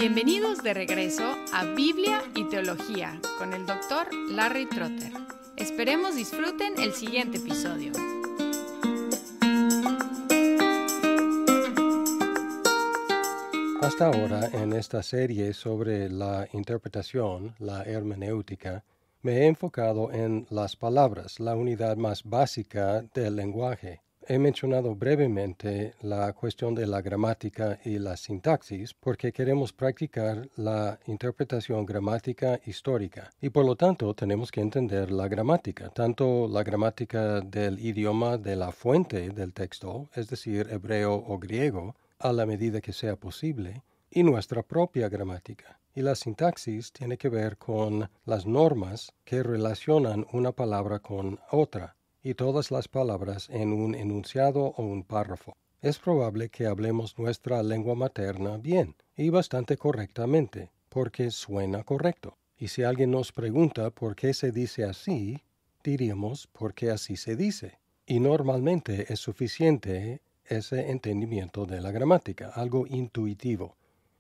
Bienvenidos de regreso a Biblia y Teología con el Dr. Larry Trotter. Esperemos disfruten el siguiente episodio. Hasta ahora, en esta serie sobre la interpretación, la hermenéutica, me he enfocado en las palabras, la unidad más básica del lenguaje. He mencionado brevemente la cuestión de la gramática y la sintaxis porque queremos practicar la interpretación gramática histórica y por lo tanto tenemos que entender la gramática, tanto la gramática del idioma de la fuente del texto, es decir, hebreo o griego, a la medida que sea posible, y nuestra propia gramática. Y la sintaxis tiene que ver con las normas que relacionan una palabra con otra, y todas las palabras en un enunciado o un párrafo. Es probable que hablemos nuestra lengua materna bien y bastante correctamente, porque suena correcto. Y si alguien nos pregunta por qué se dice así, diríamos porque así se dice. Y normalmente es suficiente ese entendimiento de la gramática, algo intuitivo.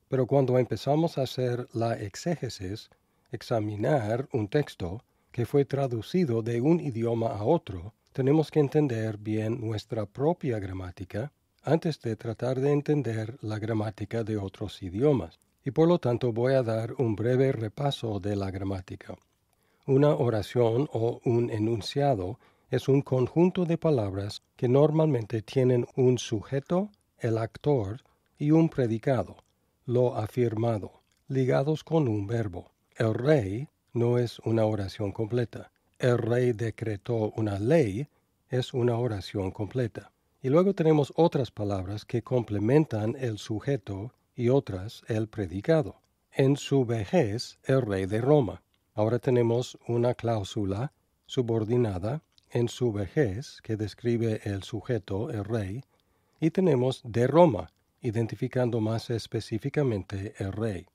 Pero cuando empezamos a hacer la exégesis, examinar un texto que fue traducido de un idioma a otro, tenemos que entender bien nuestra propia gramática antes de tratar de entender la gramática de otros idiomas. Y por lo tanto voy a dar un breve repaso de la gramática. Una oración o un enunciado es un conjunto de palabras que normalmente tienen un sujeto, el actor, y un predicado, lo afirmado, ligados con un verbo. El rey no es una oración completa. El rey decretó una ley es una oración completa. Y luego tenemos otras palabras que complementan el sujeto y otras el predicado. En su vejez, el rey de Roma. Ahora tenemos una cláusula subordinada en su vejez que describe el sujeto, el rey, y tenemos de Roma, identificando más específicamente el rey.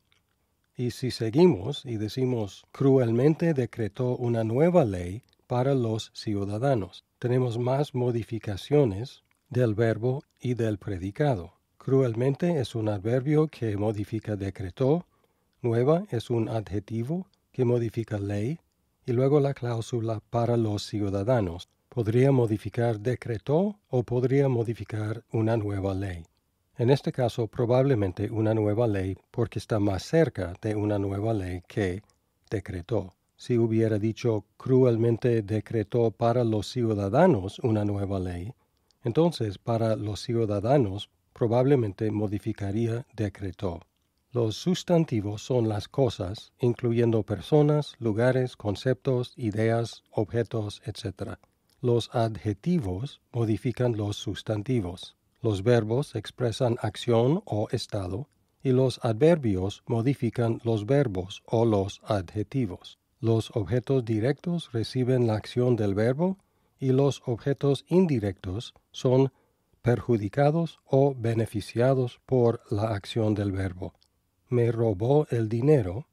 Y si seguimos y decimos cruelmente decretó una nueva ley para los ciudadanos, tenemos más modificaciones del verbo y del predicado. Cruelmente es un adverbio que modifica decretó, nueva es un adjetivo que modifica ley, y luego la cláusula para los ciudadanos podría modificar decretó o podría modificar una nueva ley. En este caso, probablemente una nueva ley porque está más cerca de una nueva ley que decretó. Si hubiera dicho cruelmente decretó para los ciudadanos una nueva ley, entonces para los ciudadanos probablemente modificaría decretó. Los sustantivos son las cosas, incluyendo personas, lugares, conceptos, ideas, objetos, etc. Los adjetivos modifican los sustantivos. Los verbos expresan acción o estado, y los adverbios modifican los verbos o los adjetivos. Los objetos directos reciben la acción del verbo, y los objetos indirectos son perjudicados o beneficiados por la acción del verbo. Me robó el dinero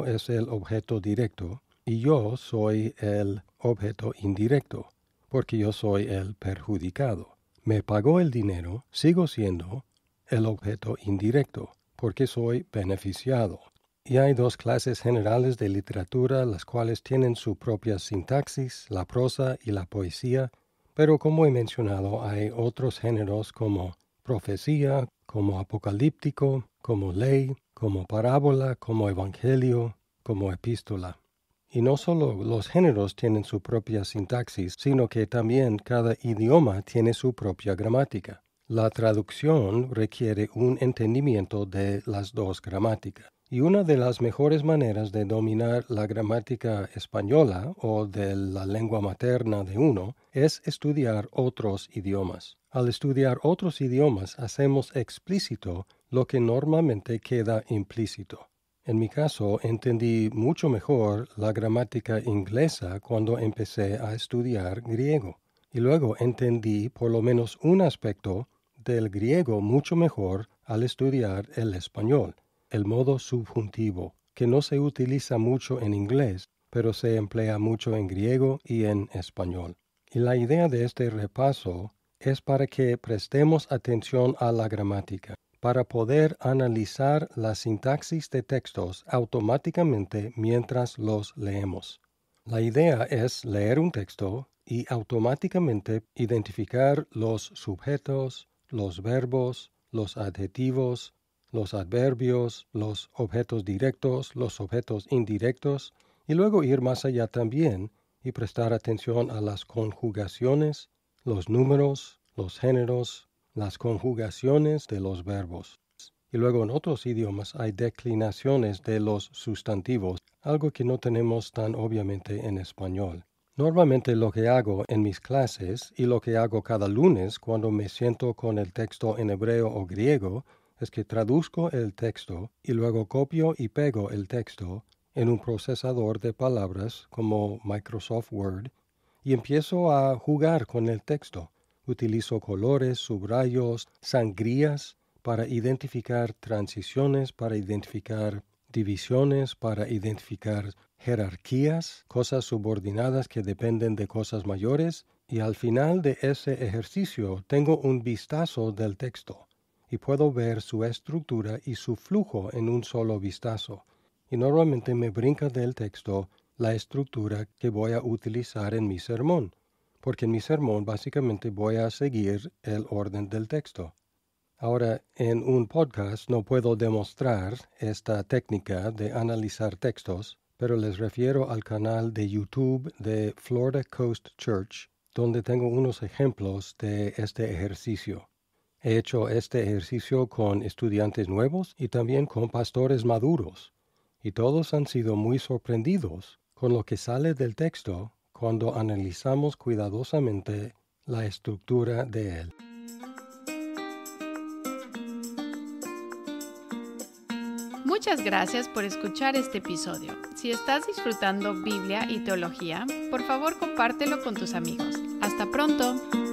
es el objeto directo, y yo soy el objeto indirecto, porque yo soy el perjudicado. Me pagó el dinero, sigo siendo el objeto indirecto, porque soy beneficiado. Y hay dos clases generales de literatura, las cuales tienen su propia sintaxis, la prosa y la poesía, pero como he mencionado, hay otros géneros como profecía, como apocalíptico, como ley, como parábola, como evangelio, como epístola. Y no solo los géneros tienen su propia sintaxis, sino que también cada idioma tiene su propia gramática. La traducción requiere un entendimiento de las dos gramáticas. Y una de las mejores maneras de dominar la gramática española o de la lengua materna de uno es estudiar otros idiomas. Al estudiar otros idiomas hacemos explícito lo que normalmente queda implícito. En mi caso, entendí mucho mejor la gramática inglesa cuando empecé a estudiar griego. Y luego entendí por lo menos un aspecto del griego mucho mejor al estudiar el español, el modo subjuntivo, que no se utiliza mucho en inglés, pero se emplea mucho en griego y en español. Y la idea de este repaso es para que prestemos atención a la gramática, para poder analizar la sintaxis de textos automáticamente mientras los leemos. La idea es leer un texto y automáticamente identificar los sujetos, los verbos, los adjetivos, los adverbios, los objetos directos, los objetos indirectos, y luego ir más allá también y prestar atención a las conjugaciones, los números, los géneros, las conjugaciones de los verbos. Y luego en otros idiomas hay declinaciones de los sustantivos, algo que no tenemos tan obviamente en español. Normalmente lo que hago en mis clases y lo que hago cada lunes cuando me siento con el texto en hebreo o griego es que traduzco el texto y luego copio y pego el texto en un procesador de palabras como Microsoft Word y empiezo a jugar con el texto. Utilizo colores, subrayos, sangrías para identificar transiciones, para identificar divisiones, para identificar jerarquías, cosas subordinadas que dependen de cosas mayores, y al final de ese ejercicio tengo un vistazo del texto y puedo ver su estructura y su flujo en un solo vistazo. Y normalmente me brinca del texto la estructura que voy a utilizar en mi sermón, porque en mi sermón básicamente voy a seguir el orden del texto. Ahora, en un podcast no puedo demostrar esta técnica de analizar textos, pero les refiero al canal de YouTube de Florida Coast Church, donde tengo unos ejemplos de este ejercicio. He hecho este ejercicio con estudiantes nuevos y también con pastores maduros, y todos han sido muy sorprendidos con lo que sale del texto cuando analizamos cuidadosamente la estructura de él. Muchas gracias por escuchar este episodio. Si estás disfrutando Biblia y teología, por favor compártelo con tus amigos. ¡Hasta pronto!